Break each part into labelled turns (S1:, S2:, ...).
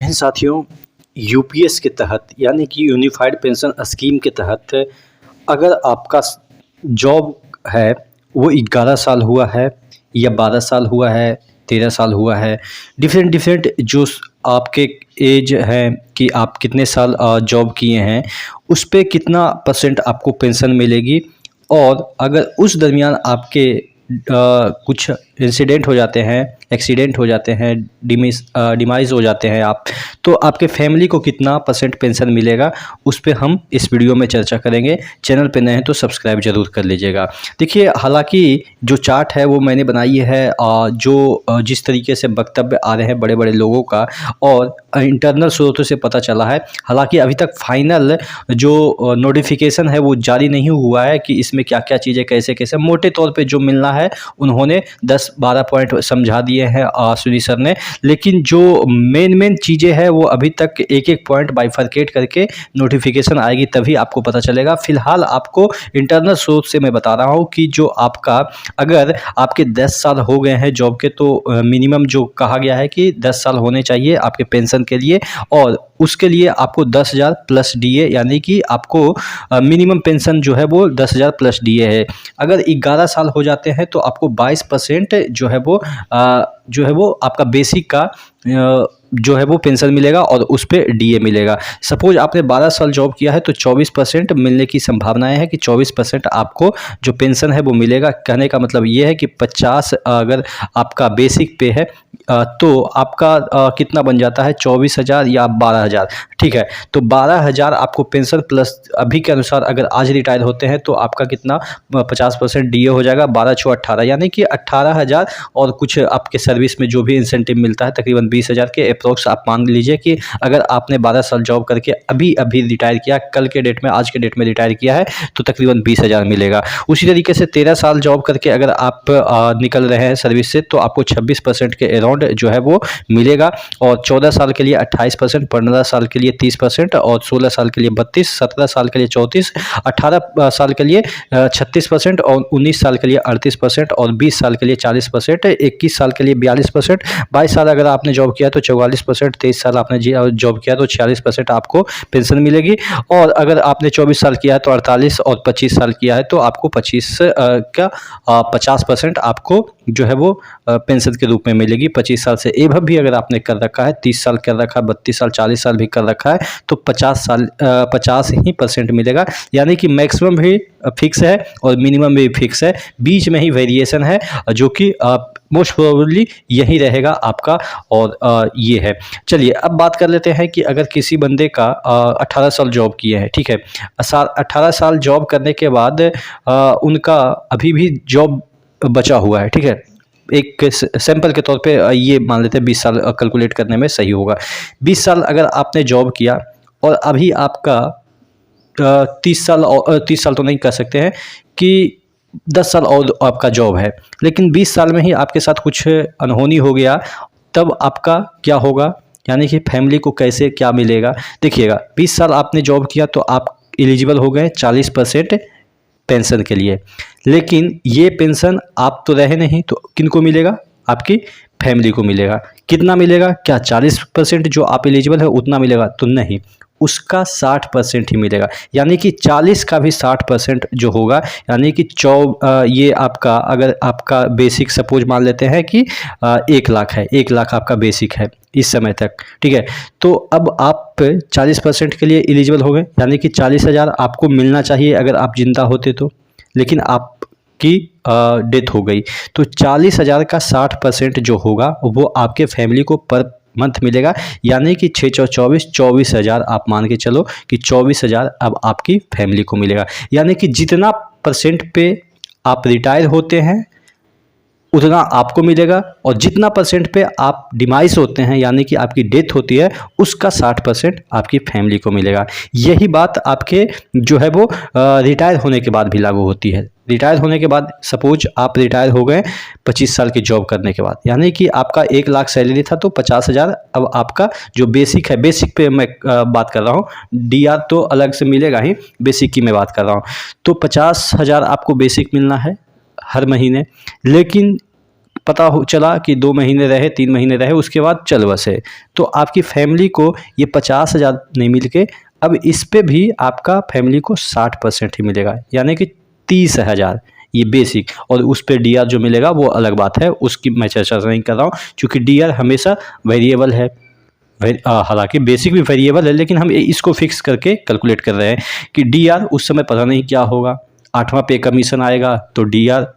S1: हैं साथियों, यूपीएस के तहत यानी कि यूनिफाइड पेंशन स्कीम के तहत अगर आपका जॉब है वो 11 साल हुआ है या 12 साल हुआ है, 13 साल हुआ है, डिफरेंट डिफरेंट आपके एज है कि आप कितने साल जॉब किए हैं, उस पे कितना परसेंट आपको पेंशन मिलेगी। और अगर उस दरमियान आपके कुछ इंसिडेंट हो जाते हैं, एक्सीडेंट हो जाते हैं, डिमाइज़ हो जाते हैं आप, तो आपके फैमिली को कितना परसेंट पेंशन मिलेगा, उस पे हम इस वीडियो में चर्चा करेंगे। चैनल पे नए हैं तो सब्सक्राइब ज़रूर कर लीजिएगा। देखिए, हालांकि जो चार्ट है वो मैंने बनाई है जिस तरीके से वक्तव्य आ रहे हैं बड़े बड़े लोगों का और इंटरनल स्रोतों से पता चला है। हालांकि अभी तक फाइनल जो नोटिफिकेशन है वो जारी नहीं हुआ है कि इसमें क्या क्या चीज़ें कैसे कैसे, मोटे तौर पे जो मिलना है उन्होंने 10-12 पॉइंट समझा दिए हैं सुनी सर ने। लेकिन जो मेन चीज़ें हैं वो अभी तक एक एक पॉइंट बाइफरकेट करके नोटिफिकेशन आएगी तभी आपको पता चलेगा। फिलहाल आपको इंटरनल सोर्स से मैं बता रहा हूँ कि जो आपका, अगर आपके 10 साल हो गए हैं जॉब के, तो मिनिमम जो कहा गया है कि 10 साल होने चाहिए आपके पेंशन के लिए, और उसके लिए आपको 10,000 प्लस डीए, यानी कि आपको मिनिमम पेंशन जो है वो 10,000 प्लस डीए है। अगर 11 साल हो जाते हैं तो आपको 22% जो है वो आपका बेसिक का जो है वो पेंशन मिलेगा और उस पे डीए मिलेगा। सपोज आपने 12 साल जॉब किया है तो 24% मिलने की संभावनाएं है कि 24% आपको जो पेंशन है वो मिलेगा। कहने का मतलब ये है कि 50 अगर आपका बेसिक पे है तो आपका कितना बन जाता है, 24,000 या 12,000, ठीक है। तो 12,000 आपको पेंशन प्लस अभी के अनुसार अगर आज रिटायर होते हैं तो आपका कितना 50% डीए हो जाएगा, 12-18 यानी कि 18,000 और कुछ आपके सर्विस में जो भी इंसेंटिव मिलता है तकरीबन 20,000 के अप्रोक्स आप मान लीजिए कि अगर आपने 12 साल जॉब करके अभी अभी रिटायर किया, कल के डेट में, आज के डेट में रिटायर किया है, तो तकरीबन 20,000 मिलेगा। उसी तरीके से 13 साल जॉब करके अगर आप निकल रहे हैं सर्विस से तो आपको 26% के अराउंड जो है वो मिलेगा, और 14 साल के लिए 28%, 15 साल के लिए 30%, और 16 साल के लिए 32%, 17 साल के लिए 34%, 18 साल के लिए 36%, और 19 साल के लिए 38%, और 20 साल के लिए 40%, 21 साल के लिए 42%, 22 साल अगर आपने जॉब किया तो 44%, 23 साल आपने जॉब किया तो 46% आपको पेंशन मिलेगी, और अगर आपने 24 साल किया है तो 48, और 25 साल किया है तो आपको 50% आपको जो है वो पेंशन के रूप में मिलेगी। 25 साल से एबव भी अगर आपने कर रखा है, 30 साल कर रखा है, 32 साल, 40 साल भी कर रखा है, तो 50 ही परसेंट मिलेगा। यानी कि मैक्सिमम भी फिक्स है और मिनिमम भी फिक्स है, बीच में ही वेरिएशन है जो कि मोस्ट प्रोबेबली यही रहेगा आपका। और ये है। चलिए अब बात कर लेते हैं कि अगर किसी बंदे का 18 साल जॉब किए हैं, ठीक है, 18 साल जॉब करने के बाद उनका अभी भी जॉब बचा हुआ है, ठीक है, एक सैंपल के तौर पे ये मान लेते हैं 20 साल कैलकुलेट करने में सही होगा। 20 साल अगर आपने जॉब किया और अभी आपका 30 साल, और 30 साल तो नहीं कह सकते हैं कि 10 साल और आपका जॉब है, लेकिन 20 साल में ही आपके साथ कुछ अनहोनी हो गया, तब आपका क्या होगा, यानी कि फैमिली को कैसे क्या मिलेगा। देखिएगा, 20 साल आपने जॉब किया तो आप एलिजिबल हो गए 40% पेंशन के लिए, लेकिन ये पेंशन आप तो रहे नहीं तो किनको मिलेगा, आपकी फैमिली को मिलेगा। कितना मिलेगा, क्या 40% जो आप एलिजिबल है उतना मिलेगा, तो नहीं, उसका 60% ही मिलेगा। यानी कि 40 का भी 60% जो होगा, यानी कि ये आपका, अगर आपका बेसिक सपोज मान लेते हैं कि 1 लाख है, 1 लाख आपका बेसिक है इस समय तक, ठीक है, तो अब आप 40% के लिए एलिजिबल हो गए, यानी कि 40,000 आपको मिलना चाहिए अगर आप जिंदा होते तो, लेकिन आपकी डेथ हो गई, तो 40,000 का 60% जो होगा वो आपके फैमिली को पर मंथ मिलेगा। यानी कि 6-4-24 आप मान के चलो कि 24,000 अब आपकी फैमिली को मिलेगा। यानी कि जितना परसेंट पे आप रिटायर होते हैं उतना आपको मिलेगा, और जितना परसेंट पे आप डिमाइस होते हैं यानी कि आपकी डेथ होती है उसका 60% आपकी फैमिली को मिलेगा। यही बात आपके जो है वो रिटायर होने के बाद भी लागू होती है। रिटायर होने के बाद सपोज आप रिटायर हो गए 25 साल की जॉब करने के बाद, यानी कि आपका 1 लाख सैलरी था तो 50,000 अब आपका जो बेसिक है, बेसिक पे मैं बात कर रहा हूँ, डीआर तो अलग से मिलेगा ही, बेसिक की मैं बात कर रहा हूँ, तो 50,000 आपको बेसिक मिलना है हर महीने। लेकिन पता हो चला कि 2 महीने रहे, 3 महीने रहे, उसके बाद चल बसे, तो आपकी फैमिली को ये 50,000 नहीं मिल के अब इस पे भी आपका फैमिली को 60% ही मिलेगा, यानी कि 30,000 ये बेसिक। और उस पे डीआर जो मिलेगा वो अलग बात है, उसकी मैं चर्चा नहीं कर रहा हूँ, क्योंकि डीआर हमेशा वेरिएबल है। हालांकि बेसिक भी वेरिएबल है, लेकिन हम इसको फिक्स करके कैलकुलेट कर रहे हैं कि डीआर उस समय पता नहीं क्या होगा। 8वां पे कमीशन आएगा तो डीआर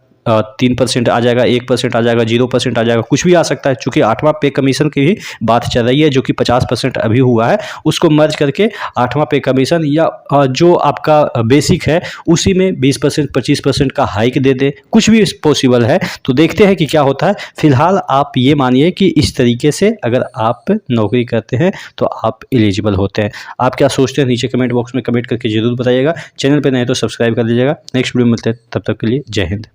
S1: 3% आ जाएगा, 1% आ जाएगा, 0% आ जाएगा, कुछ भी आ सकता है। चूंकि 8वां पे कमीशन की ही बात चल रही है, जो कि 50% अभी हुआ है, उसको मर्ज करके 8वां पे कमीशन या जो आपका बेसिक है उसी में 20% 25% का हाइक दे दे, कुछ भी पॉसिबल है। तो देखते हैं कि क्या होता है। फिलहाल आप ये मानिए कि इस तरीके से अगर आप नौकरी करते हैं तो आप एलिजिबल होते हैं। आप क्या सोचते हैं नीचे कमेंट बॉक्स में कमेंट करके जरूर बताइएगा। चैनल पर नए तो सब्सक्राइब कर लीजिएगा। नेक्स्ट वीडियो में मिलते हैं, तब तक के लिए जय हिंद।